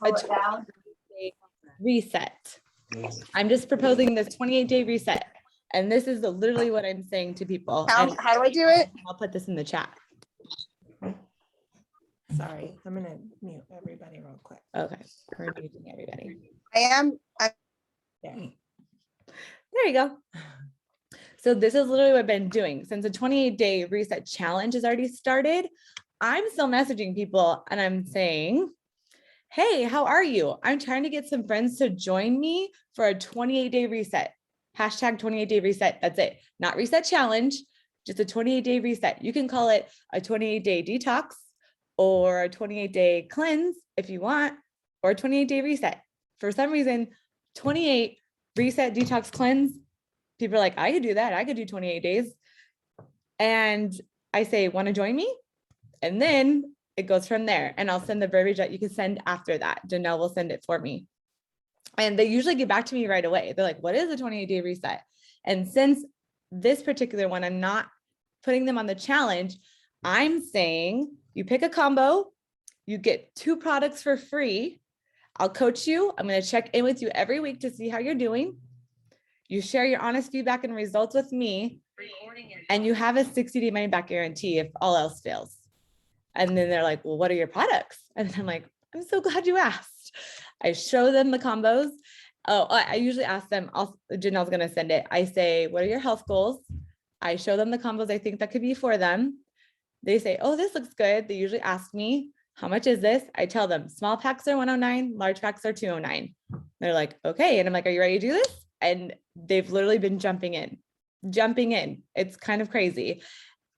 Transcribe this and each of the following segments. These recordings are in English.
a 28-day reset. I'm just proposing this 28-day reset. And this is literally what I'm saying to people. How do I do it? I'll put this in the chat. Sorry, I'm gonna mute everybody real quick. Okay, we're muting everybody. There. There you go. So this is literally what I've been doing since the 28-day reset challenge has already started. I'm still messaging people and I'm saying, hey, how are you? I'm trying to get some friends to join me for a 28-day reset. Hashtag 28-day reset. That's it. Not reset challenge, just a 28-day reset. You can call it a 28-day detox or a 28-day cleanse if you want, or a 28-day reset. For some reason, 28 reset, detox, cleanse, people are like, I could do that. I could do 28 days. And I say, want to join me? And then it goes from there. And I'll send the verbiage that you can send after that. Janelle will send it for me. And they usually get back to me right away. They're like, what is a 28-day reset? And since this particular one, I'm not putting them on the challenge, I'm saying you pick a combo, you get 2 products for free. I'll coach you. I'm going to check in with you every week to see how you're doing. You share your honest feedback and results with me, and you have a 60-day money back guarantee if all else fails. And then they're like, well, what are your products? And I'm like, I'm so glad you asked. I show them the combos. Oh, I usually ask them, Janelle's going to send it. I say, what are your health goals? I show them the combos I think that could be for them. They say, oh, this looks good. They usually ask me, how much is this? I tell them small packs are 109, large packs are 209. They're like, okay. And I'm like, are you ready to do this? And they've literally been jumping in. It's kind of crazy.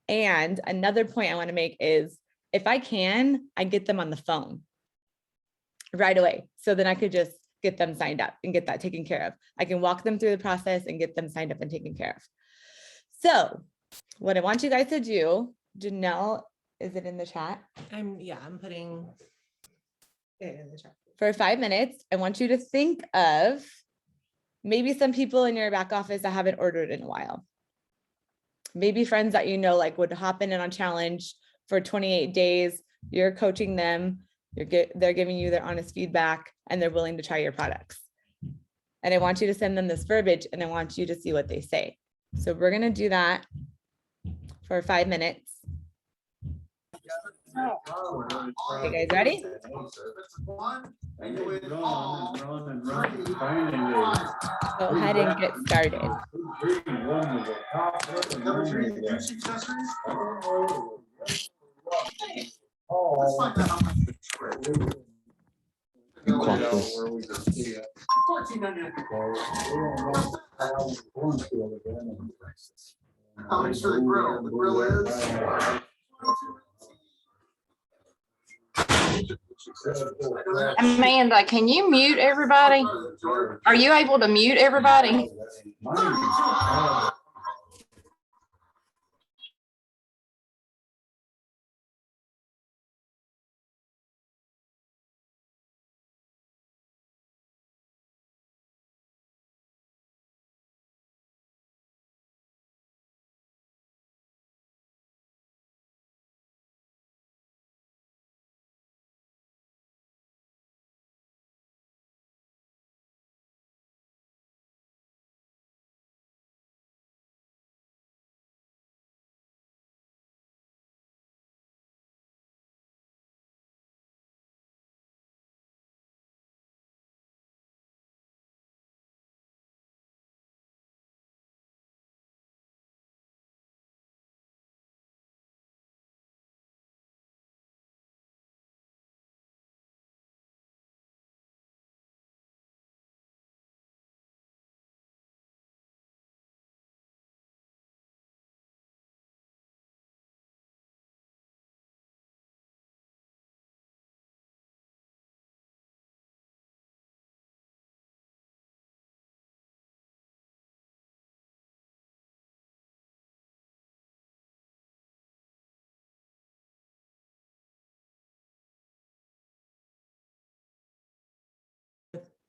And another point I want to make is if I can, I get them on the phone right away. So then I could just get them signed up and get that taken care of. I can walk them through the process and get them signed up and taken care of. So what I want you guys to do, Janelle, is it in the chat? I'm putting it in the chat. For 5 minutes, I want you to think of maybe some people in your back office that haven't ordered in a while. Maybe friends that you know like would hop in on challenge for 28 days. You're coaching them. They're giving you their honest feedback and they're willing to try your products. And I want you to send them this verbiage and I want you to see what they say. So we're going to do that for 5 minutes. Okay, guys, ready? Go ahead and get started. Let's find out how much the trade. You caught this. How much for the grill? The grill is. Amanda, can you mute everybody? Are you able to mute everybody?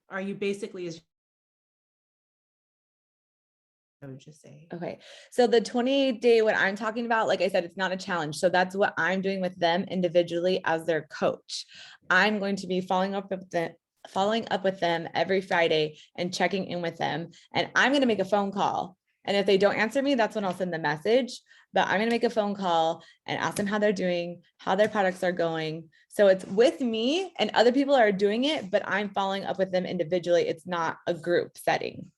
Are you basically I would just say. Okay, so the 28-day, what I'm talking about, like I said, it's not a challenge. So that's what I'm doing with them individually as their coach. I'm going to be following up with them every Friday and checking in with them. And I'm going to make a phone call. And if they don't answer me, that's when I'll send the message. But I'm going to make a phone call and ask them how they're doing, how their products are going. So it's with me and other people are doing it, but I'm following up with them individually. It's not a group setting.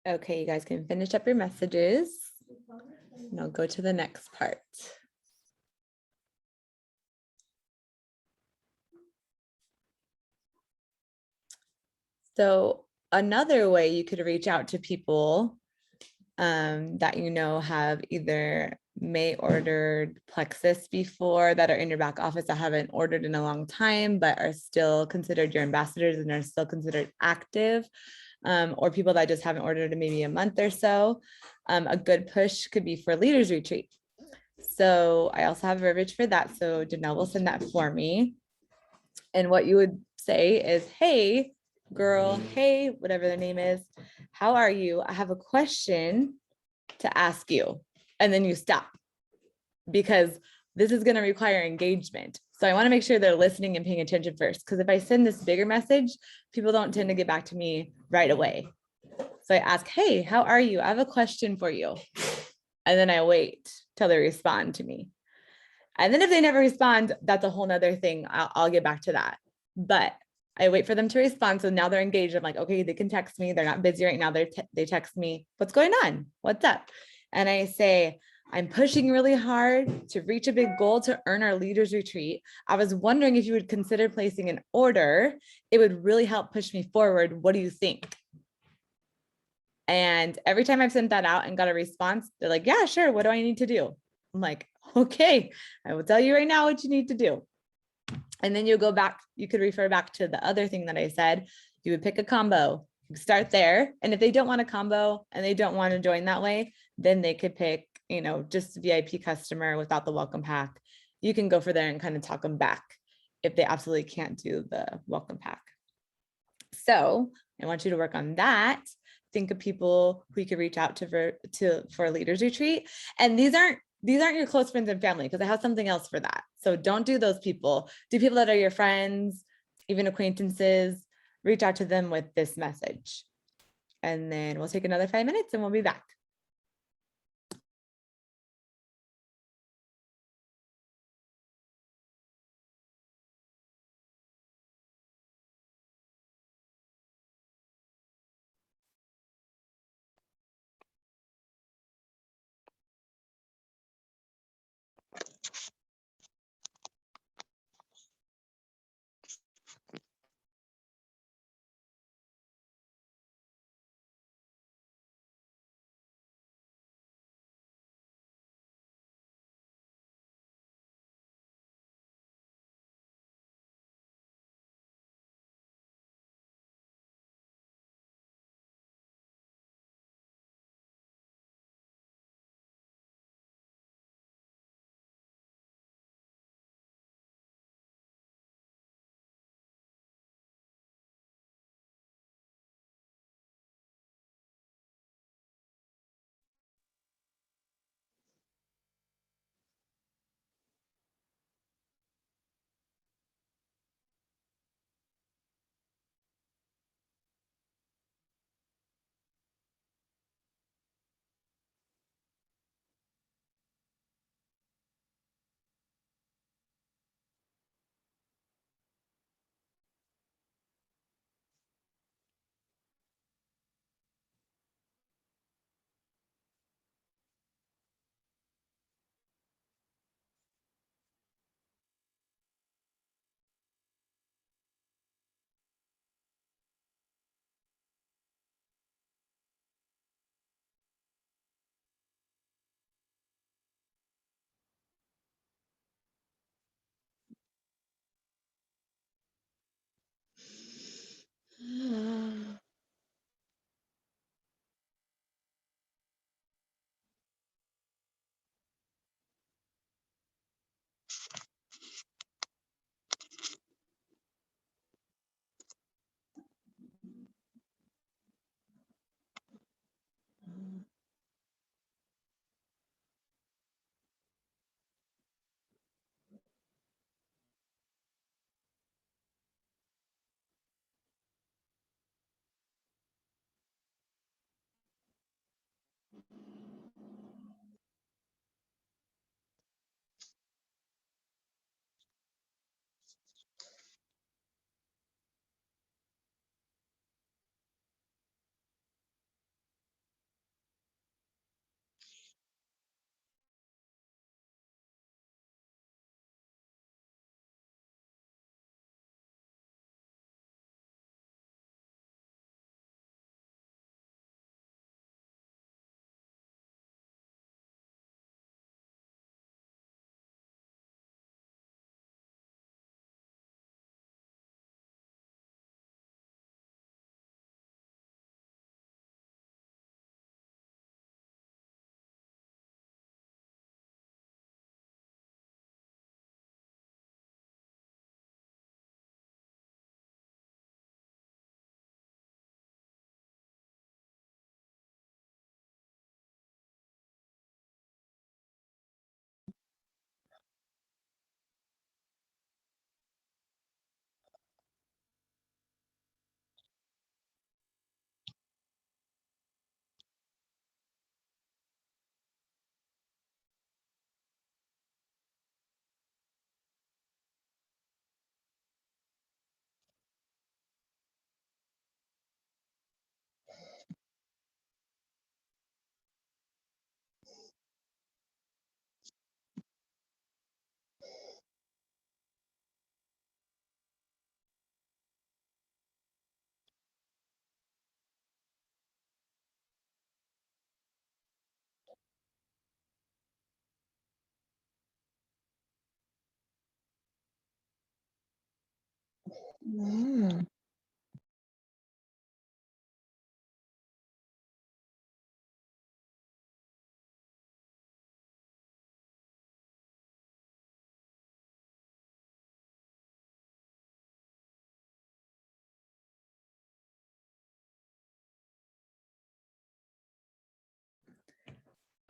Okay, you guys can finish up your messages. And I'll go to the next part. So another way you could reach out to people that you know have either may ordered Plexus before, that are in your back office that haven't ordered in a long time, but are still considered your ambassadors and are still considered active, or people that just haven't ordered in maybe a month or so. A good push could be for Leaders Retreat. So I also have verbiage for that. So Janelle will send that for me. And what you would say is, hey, girl, hey, whatever their name is, how are you? I have a question to ask you. And then you stop, because this is going to require engagement. So I want to make sure they're listening and paying attention first, because if I send this bigger message, people don't tend to get back to me right away. So I ask, hey, how are you? I have a question for you. And then I wait till they respond to me. And then if they never respond, that's a whole nother thing. I'll get back to that. But I wait for them to respond. So now they're engaged. I'm like, okay, they can text me. They're not busy right now. They text me, what's going on? What's up? And I say, I'm pushing really hard to reach a big goal to earn our Leaders Retreat. I was wondering if you would consider placing an order. It would really help push me forward. What do you think? And every time I've sent that out and got a response, they're like, yeah, sure. What do I need to do? I'm like, okay, I will tell you right now what you need to do. And then you go back, you could refer back to the other thing that I said. You would pick a combo, start there. And if they don't want a combo and they don't want to join that way, then they could pick, you know, just VIP customer without the welcome pack. You can go for there and kind of talk them back if they absolutely can't do the welcome pack. So I want you to work on that. Think of people who you could reach out to for a leaders retreat. And these aren't your close friends and family, because I have something else for that. So don't do those people. Do people that are your friends, even acquaintances. Reach out to them with this message. And then we'll take another 5 minutes and we'll be back.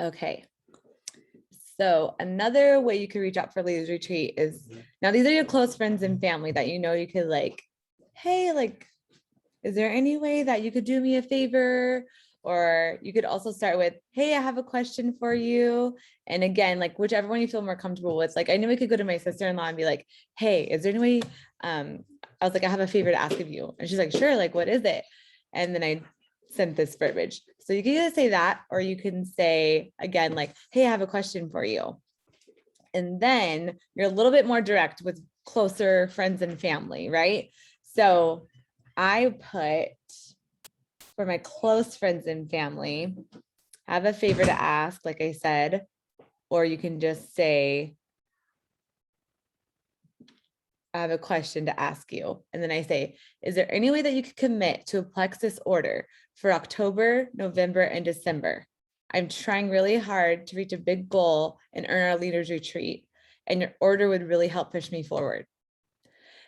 Okay. So another way you could reach out for Leaders Retreat is, now these are your close friends and family that you know you could like, hey, like, is there any way that you could do me a favor? Or you could also start with, hey, I have a question for you. And again, like whichever one you feel more comfortable with. Like I know we could go to my sister-in-law and be like, hey, is there any way? I was like, I have a favor to ask of you. And she's like, sure, like what is it? And then I sent this verbiage. So you can either say that, or you can say again, like, hey, I have a question for you. And then you're a little bit more direct with closer friends and family, right? So I put, for my close friends and family, I have a favor to ask, like I said, or you can just say, I have a question to ask you. And then I say, is there any way that you could commit to a Plexus order for October, November, and December? I'm trying really hard to reach a big goal and earn our leaders retreat, and your order would really help push me forward.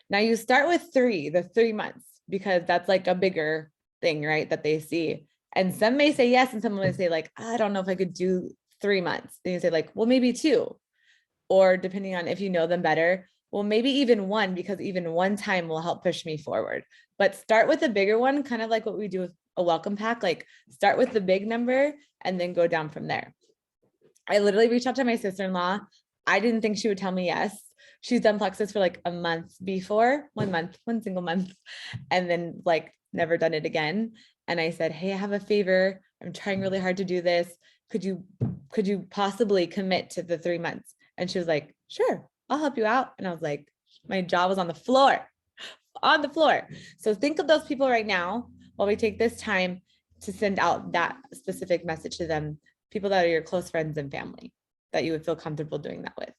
Now you start with the 3 months, because that's like a bigger thing, right? That they see. And some may say yes, and some may say like, I don't know if I could do 3 months. Then you say like, well, maybe 2, or depending on if you know them better, well, maybe even 1, because even 1 time will help push me forward. But start with a bigger one, kind of like what we do with a welcome pack, like start with the big number and then go down from there. I literally reached out to my sister-in-law. I didn't think she would tell me yes. She's done Plexus for like a month before, 1 month, 1 single month, and then like never done it again. And I said, hey, I have a favor. I'm trying really hard to do this. Could you possibly commit to the 3 months? And she was like, sure, I'll help you out. And I was like, my jaw was on the floor, on the floor. So think of those people right now while we take this time to send out that specific message to them, people that are your close friends and family that you would feel comfortable doing that with.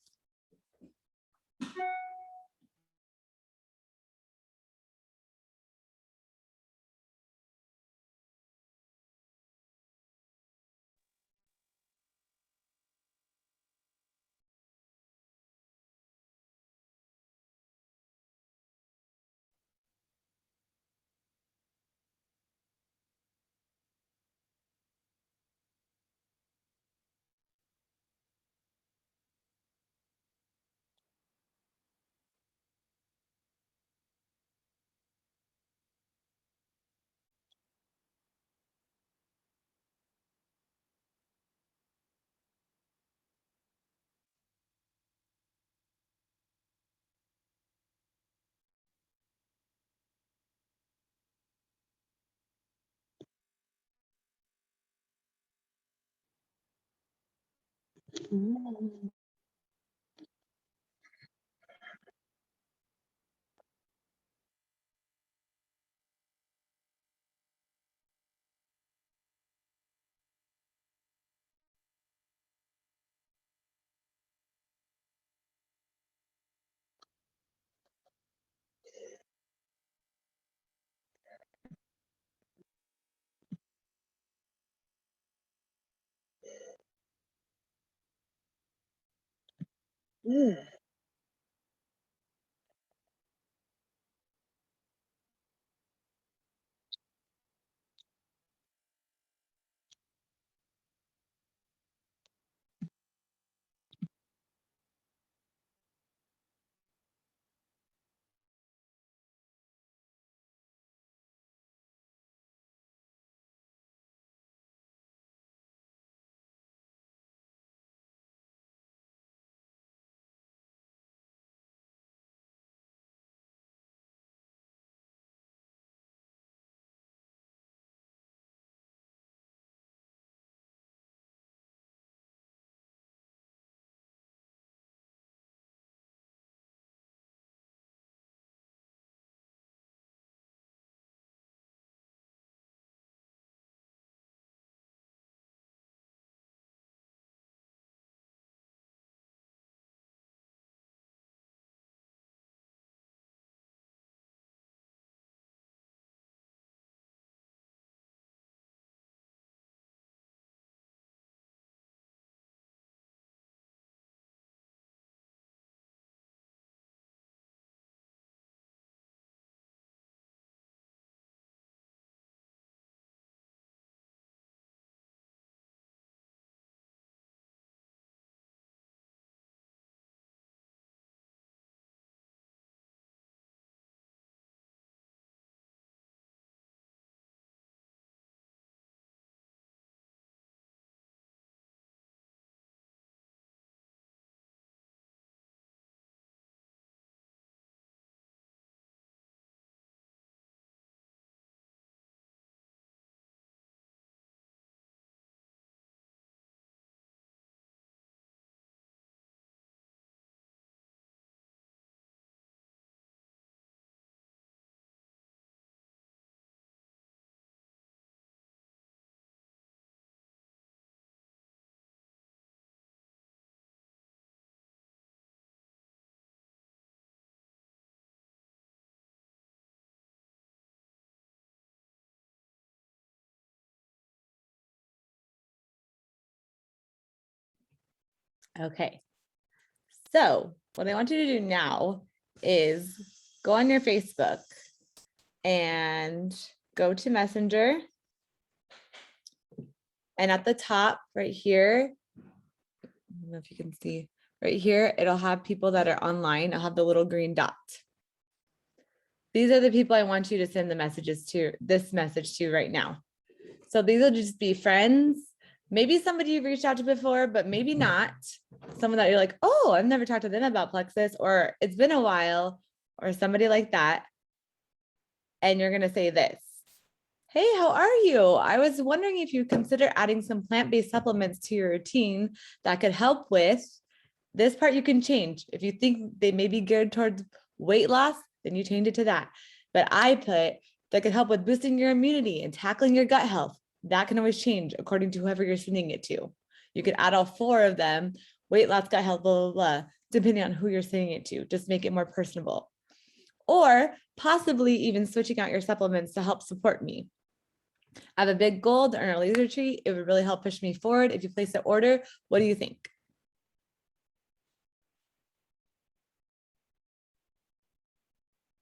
Okay. So what I want you to do now is go on your Facebook and go to Messenger. And at the top right here, I don't know if you can see right here, it'll have people that are online. I'll have the little green dot. These are the people I want you to send the messages to, this message to right now. So these will just be friends, maybe somebody you've reached out to before, but maybe not. Someone that you're like, oh, I've never talked to them about Plexus, or it's been a while, or somebody like that. And you're gonna say this. Hey, how are you? I was wondering if you consider adding some plant-based supplements to your routine that could help with this part. You can change. If you think they may be geared towards weight loss, then you change it to that. But I put that could help with boosting your immunity and tackling your gut health. That can always change according to whoever you're sending it to. You could add all 4 of them, weight loss, gut health, blah, blah, blah, depending on who you're sending it to. Just make it more personable. Or possibly even switching out your supplements to help support me. I have a big goal to earn a laser tree. It would really help push me forward. If you place an order, what do you think?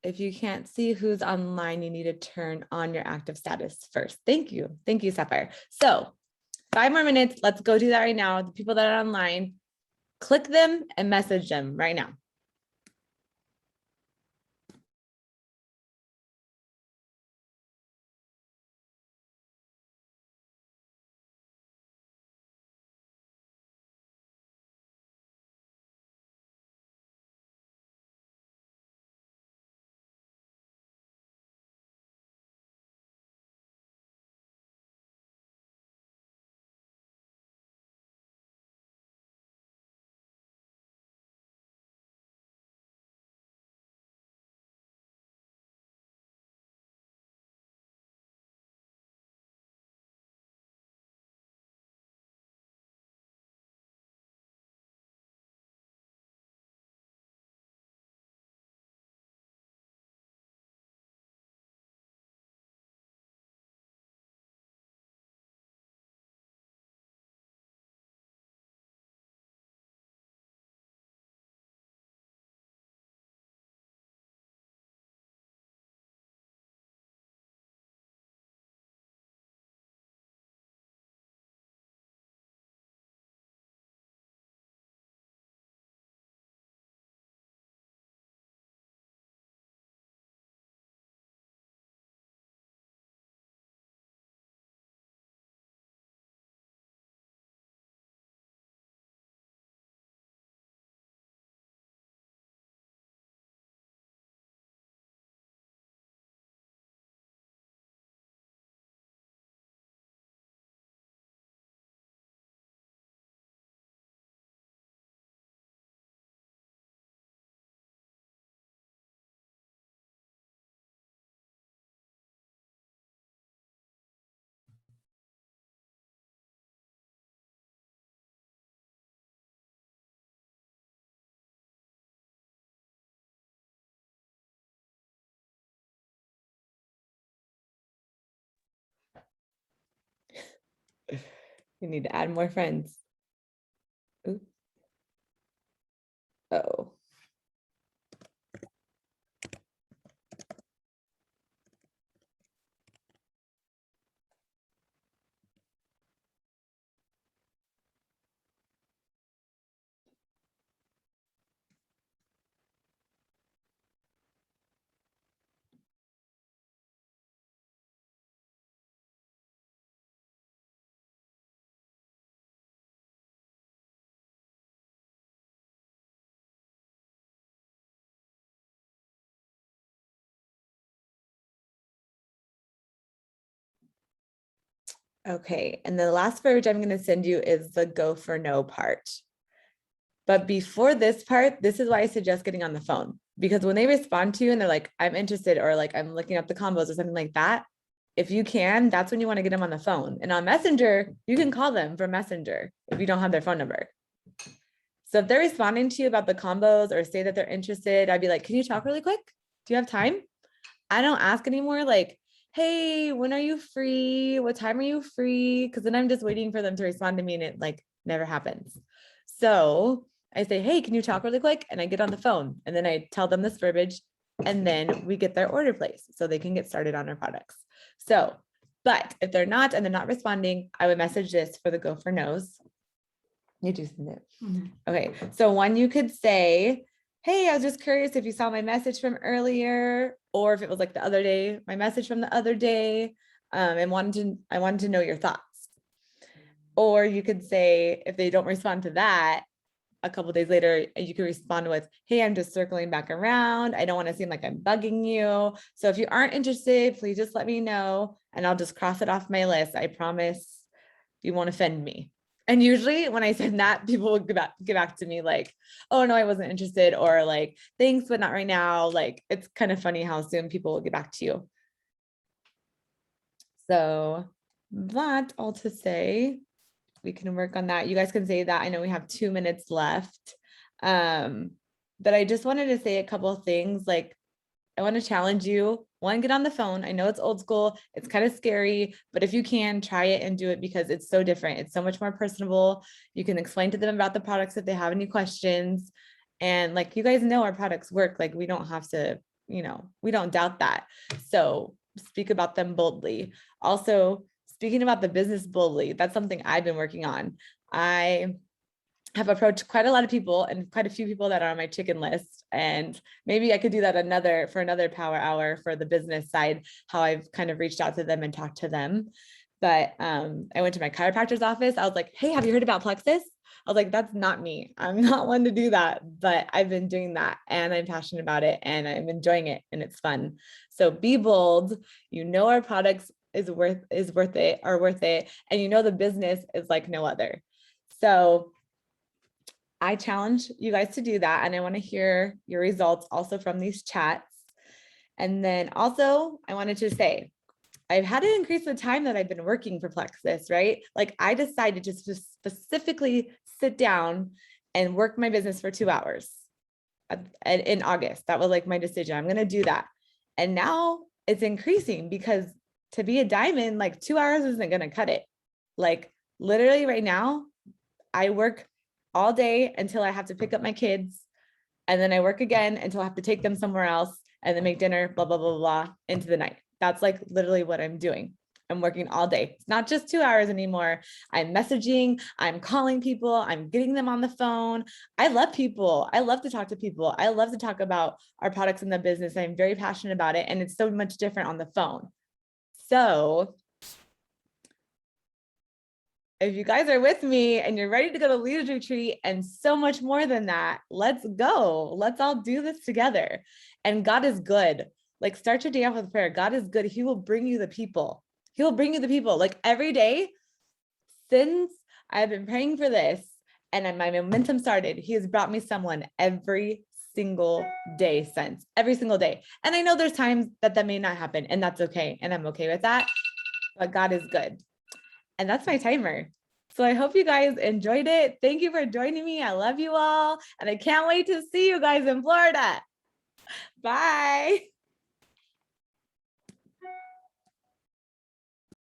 If you can't see who's online, you need to turn on your active status first. Thank you. Thank you, Sapphire. So 5 more minutes. Let's go do that right now. The people that are online, click them and message them right now. We need to add more friends. Ooh. Oh. Okay, and the last verbiage I'm going to send you is the go for no part. But before this part, this is why I suggest getting on the phone, because when they respond to you and they're like, I'm interested, or like, I'm looking up the combos or something like that, if you can, that's when you want to get them on the phone. And on Messenger, you can call them from Messenger if you don't have their phone number. So if they're responding to you about the combos or say that they're interested, I'd be like, can you talk really quick? Do you have time? I don't ask anymore, like, hey, when are you free? What time are you free? Because then I'm just waiting for them to respond to me and it like never happens. So I say, hey, can you talk really quick? And I get on the phone and then I tell them this verbiage and then we get their order placed so they can get started on our products. So, but if they're not and they're not responding, I would message this for the go for no's. You do send it. Okay. So one, you could say, hey, I was just curious if you saw my message from earlier, or if it was like the other day, my message from the other day, and I wanted to know your thoughts. Or you could say, if they don't respond to that, a couple days later, you could respond with, hey, I'm just circling back around. I don't want to seem like I'm bugging you. So if you aren't interested, please just let me know and I'll just cross it off my list. I promise you won't offend me. And usually when I send that, people will get back to me like, oh no, I wasn't interested, or like, thanks, but not right now. Like, it's kind of funny how soon people will get back to you. So that all to say, we can work on that. You guys can say that. I know we have 2 minutes left. But I just wanted to say a couple of things. Like, I want to challenge you. One, get on the phone. I know it's old school. It's kind of scary, but if you can, try it and do it because it's so different. It's so much more personable. You can explain to them about the products if they have any questions. And like, you guys know our products work. Like, we don't have to, we don't doubt that. So speak about them boldly. Also, speaking about the business boldly, that's something I've been working on. I have approached quite a lot of people and quite a few people that are on my chicken list. And maybe I could do that for another power hour for the business side, how I've kind of reached out to them and talked to them. But I went to my chiropractor's office. I was like, hey, have you heard about Plexus? I was like, that's not me. I'm not one to do that, but I've been doing that and I'm passionate about it and I'm enjoying it and it's fun. So be bold. Our products is worth it. And the business is like no other. So I challenge you guys to do that. And I want to hear your results also from these chats. And then also I wanted to say, I've had to increase the time that I've been working for Plexus, right? Like, I decided to specifically sit down and work my business for 2 hours in August. That was like my decision. I'm going to do that. And now it's increasing because to be a diamond, like 2 hours isn't going to cut it. Like, literally right now, I work all day until I have to pick up my kids. And then I work again until I have to take them somewhere else and then make dinner, blah, blah, blah, blah, into the night. That's like literally what I'm doing. I'm working all day. It's not just 2 hours anymore. I'm messaging, I'm calling people, I'm getting them on the phone. I love people. I love to talk to people. I love to talk about our products in the business. I'm very passionate about it. And it's so much different on the phone. So if you guys are with me and you're ready to go to Leaders Retreat and so much more than that, let's go. Let's all do this together. And God is good. Like, start your day off with prayer. God is good. He will bring you the people. He will bring you the people. Like, every day since I've been praying for this and my momentum started, he has brought me someone every single day since, every single day. And I know there's times that may not happen, and that's okay. And I'm okay with that. But God is good. And that's my timer. So I hope you guys enjoyed it. Thank you for joining me. I love you all. And I can't wait to see you guys in Florida. Bye.